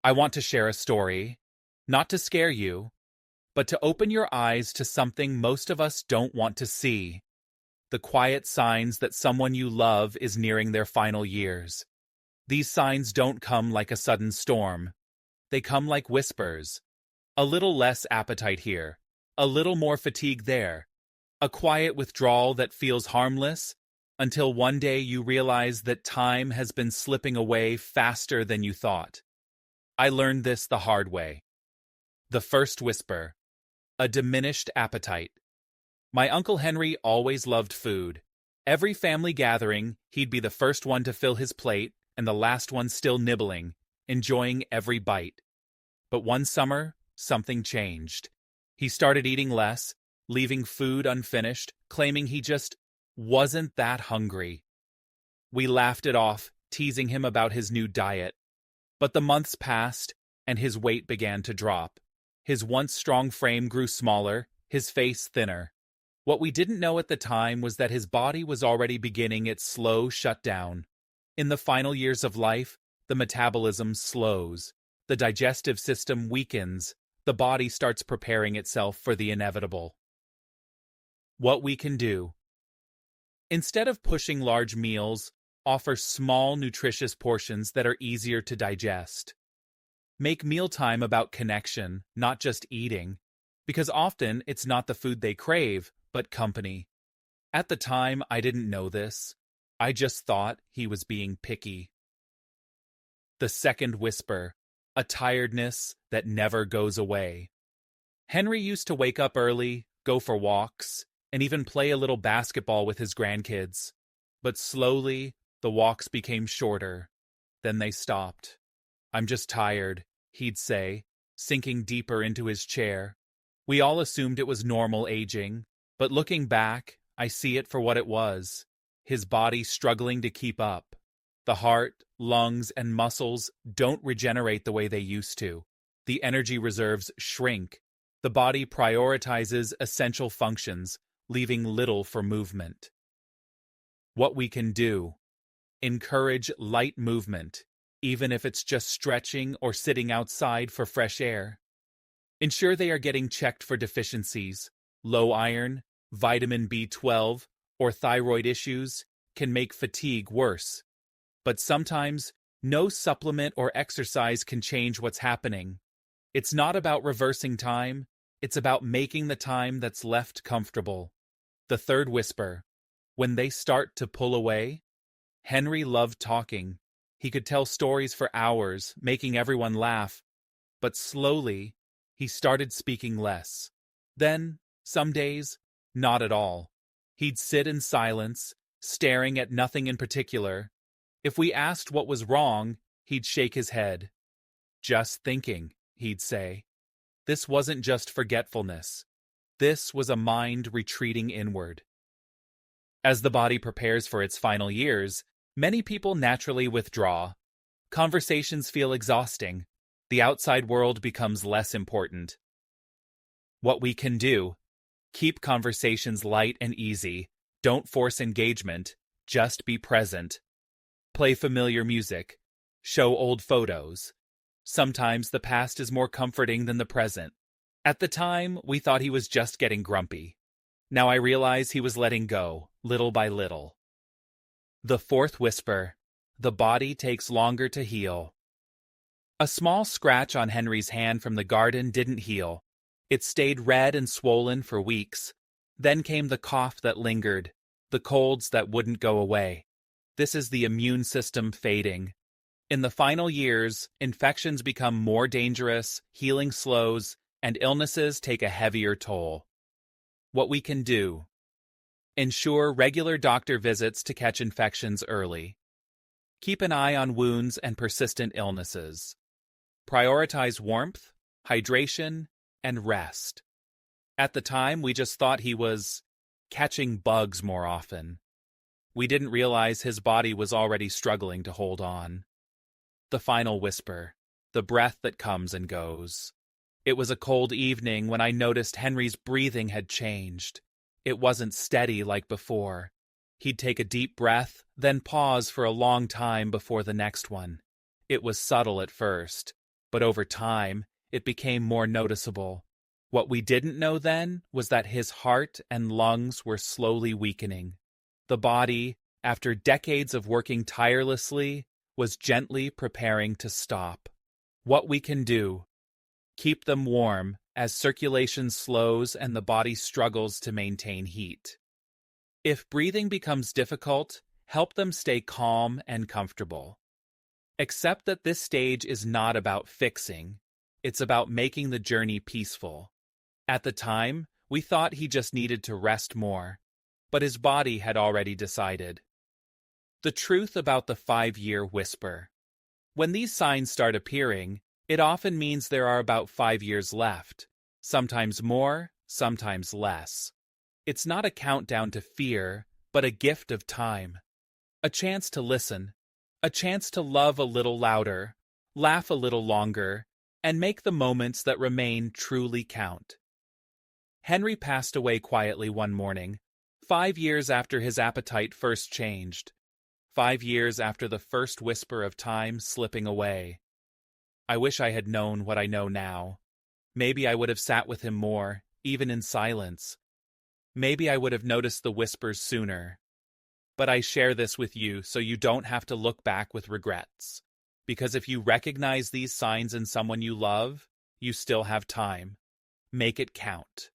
I want to share a story, not to scare you, but to open your eyes to something most of us don't want to see: the quiet signs that someone you love is nearing their final years. These signs don't come like a sudden storm. They come like whispers. A little less appetite here, a little more fatigue there, a quiet withdrawal that feels harmless, until one day you realize that time has been slipping away faster than you thought. I learned this the hard way. The first whisper: a diminished appetite. My Uncle Henry always loved food. Every family gathering, he'd be the first one to fill his plate and the last one still nibbling, enjoying every bite. But one summer, something changed. He started eating less, leaving food unfinished, claiming he just wasn't that hungry. We laughed it off, teasing him about his new diet. But the months passed, and his weight began to drop. His once strong frame grew smaller, his face thinner. What we didn't know at the time was that his body was already beginning its slow shutdown. In the final years of life, the metabolism slows, the digestive system weakens, the body starts preparing itself for the inevitable. What we can do: instead of pushing large meals, offer small, nutritious portions that are easier to digest. Make mealtime about connection, not just eating, because often it's not the food they crave, but company. At the time, I didn't know this. I just thought he was being picky. The second whisper: a tiredness that never goes away. Henry used to wake up early, go for walks, and even play a little basketball with his grandkids. But slowly, the walks became shorter. Then they stopped. "I'm just tired," he'd say, sinking deeper into his chair. We all assumed it was normal aging, but looking back, I see it for what it was: his body struggling to keep up. The heart, lungs, and muscles don't regenerate the way they used to. The energy reserves shrink. The body prioritizes essential functions, leaving little for movement. What we can do: encourage light movement, even if it's just stretching or sitting outside for fresh air. Ensure they are getting checked for deficiencies. Low iron, vitamin B12, or thyroid issues can make fatigue worse. But sometimes, no supplement or exercise can change what's happening. It's not about reversing time, it's about making the time that's left comfortable. The third whisper: when they start to pull away. Henry loved talking. He could tell stories for hours, making everyone laugh. But slowly, he started speaking less. Then, some days, not at all. He'd sit in silence, staring at nothing in particular. If we asked what was wrong, he'd shake his head. "Just thinking," he'd say. This wasn't just forgetfulness. This was a mind retreating inward. As the body prepares for its final years, many people naturally withdraw. Conversations feel exhausting. The outside world becomes less important. What we can do: keep conversations light and easy. Don't force engagement. Just be present. Play familiar music. Show old photos. Sometimes the past is more comforting than the present. At the time, we thought he was just getting grumpy. Now I realize he was letting go, little by little. The fourth whisper: the body takes longer to heal. A small scratch on Henry's hand from the garden didn't heal. It stayed red and swollen for weeks. Then came the cough that lingered, the colds that wouldn't go away. This is the immune system fading. In the final years, infections become more dangerous, healing slows, and illnesses take a heavier toll. What we can do: ensure regular doctor visits to catch infections early. Keep an eye on wounds and persistent illnesses. Prioritize warmth, hydration, and rest. At the time, we just thought he was catching bugs more often. We didn't realize his body was already struggling to hold on. The final whisper: the breath that comes and goes. It was a cold evening when I noticed Henry's breathing had changed. It wasn't steady like before. He'd take a deep breath, then pause for a long time before the next one. It was subtle at first, but over time, it became more noticeable. What we didn't know then was that his heart and lungs were slowly weakening. The body, after decades of working tirelessly, was gently preparing to stop. What we can do: keep them warm as circulation slows and the body struggles to maintain heat. If breathing becomes difficult, help them stay calm and comfortable. Accept that this stage is not about fixing, it's about making the journey peaceful. At the time, we thought he just needed to rest more, but his body had already decided. The truth about the 5-year whisper. When these signs start appearing, it often means there are about 5 years left, sometimes more, sometimes less. It's not a countdown to fear, but a gift of time. A chance to listen, a chance to love a little louder, laugh a little longer, and make the moments that remain truly count. Henry passed away quietly one morning, 5 years after his appetite first changed, 5 years after the first whisper of time slipping away. I wish I had known what I know now. Maybe I would have sat with him more, even in silence. Maybe I would have noticed the whispers sooner. But I share this with you so you don't have to look back with regrets. Because if you recognize these signs in someone you love, you still have time. Make it count.